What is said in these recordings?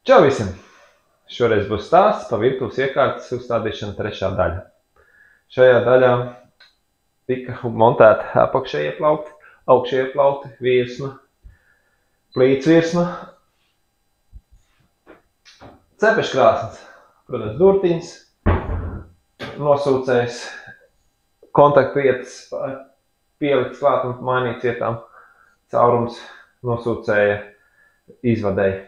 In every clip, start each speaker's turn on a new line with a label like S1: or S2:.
S1: Čau visiem! Šoreiz būs stāsts par virtuves iekārtas uzstādīšanu 3. daļa. Šajā daļā tika montēta apakšējie plaukti, augšējie plaukti, virsma, plīts virsma, cepeškrāsnes, protams, durtiņas, nosūcējs, kontaktvietas pielikts klāt un mainīts vietām, caurums nosūcēja izvadēji.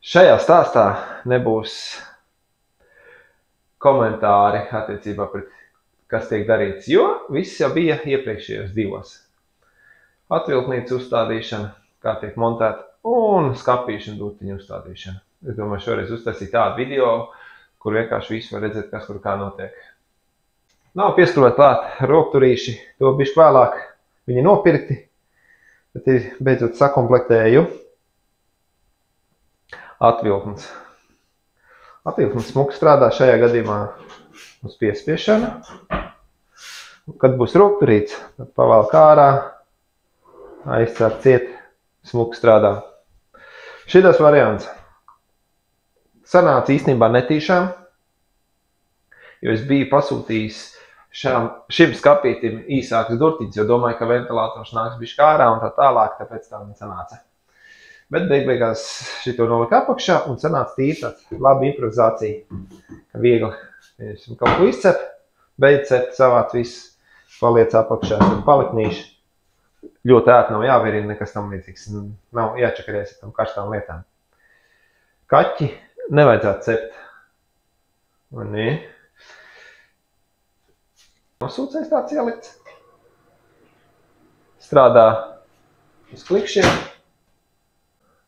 S1: Šajā stāstā nebūs komentāri attiecībā pret, kas tiek darīts, jo viss jau bija iepriekšējos divos. Atvilknīca uzstādīšana, kā tiek montēta, un skapīšana, durtiņu uzstādīšana. Es domāju, šoreiz uztaisīt tādu video, kur vienkārši visi var redzēt, kas kur kā notiek. Nav pieskrot klāt rokturīši, to bišķi vēlāk viņi nopirkti, bet ir beidzot sakomplektēju. Atvilknes. Atvilknes smuki strādā šajā gadījumā uz piespiešanu. Kad būs rokturīts, tad pavelk ārā, aizcer ciet, smuki strādā. Šitas variants sanāca īstenībā netīšām, jo es biju pasūtījis šim skapītim īsākas durtiņas, jo domāju, ka ventilators nāks bišķi ārā un tā tālāk, tāpēc tā nesanāca. Bet beigās šito nolika apakšā un sanāca tīri tāds laba improvizācija, ka viegli kaut ko izcep, beidz cept, savāc viss, paliec apakšā un paliknīši. Ļoti ērti nav jāvērina, nekas tam līdzīgs, nav jāčakarēs ar tam karstām lietām. Kaķi nevajadzētu cept. Un nē. Nosūcējs tāds ielikts. Strādā uz klikšiem.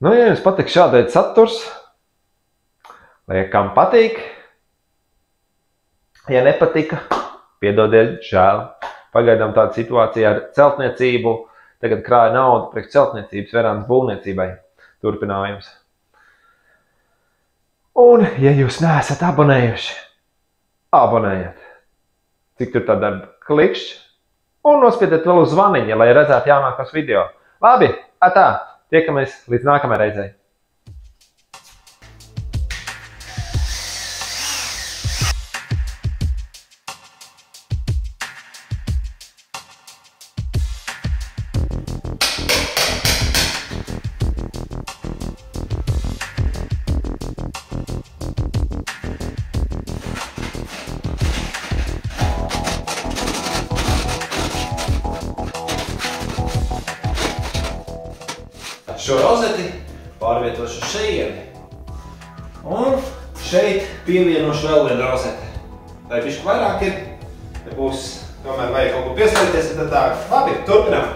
S1: Nu, ja jums patīk šādēļ saturs, liekam patīk. Ja nepatika, piedodiet, žēl. Pagaidām tāda situācija ar celtniecību, tagad krāja naudu priekš celtniecības verandas būvniecībai. Turpinājums. Un, ja jūs neesat abonējuši, abonējiet. Cik tur tā darba klikšķi. Un nospiediet vēl uz zvaniņa, lai redzētu jaunākos video. Labi, atā! Tiekamies līdz nākamajai reizei. Šo rozeti pārvietošu uz šeieni. Un šeit pievienošu vēl vienu rozeti. Lai bišķi vairāk ir, ja būs, tomēr vajag kaut ko pieslēgties, tad tā, labi, turpinām.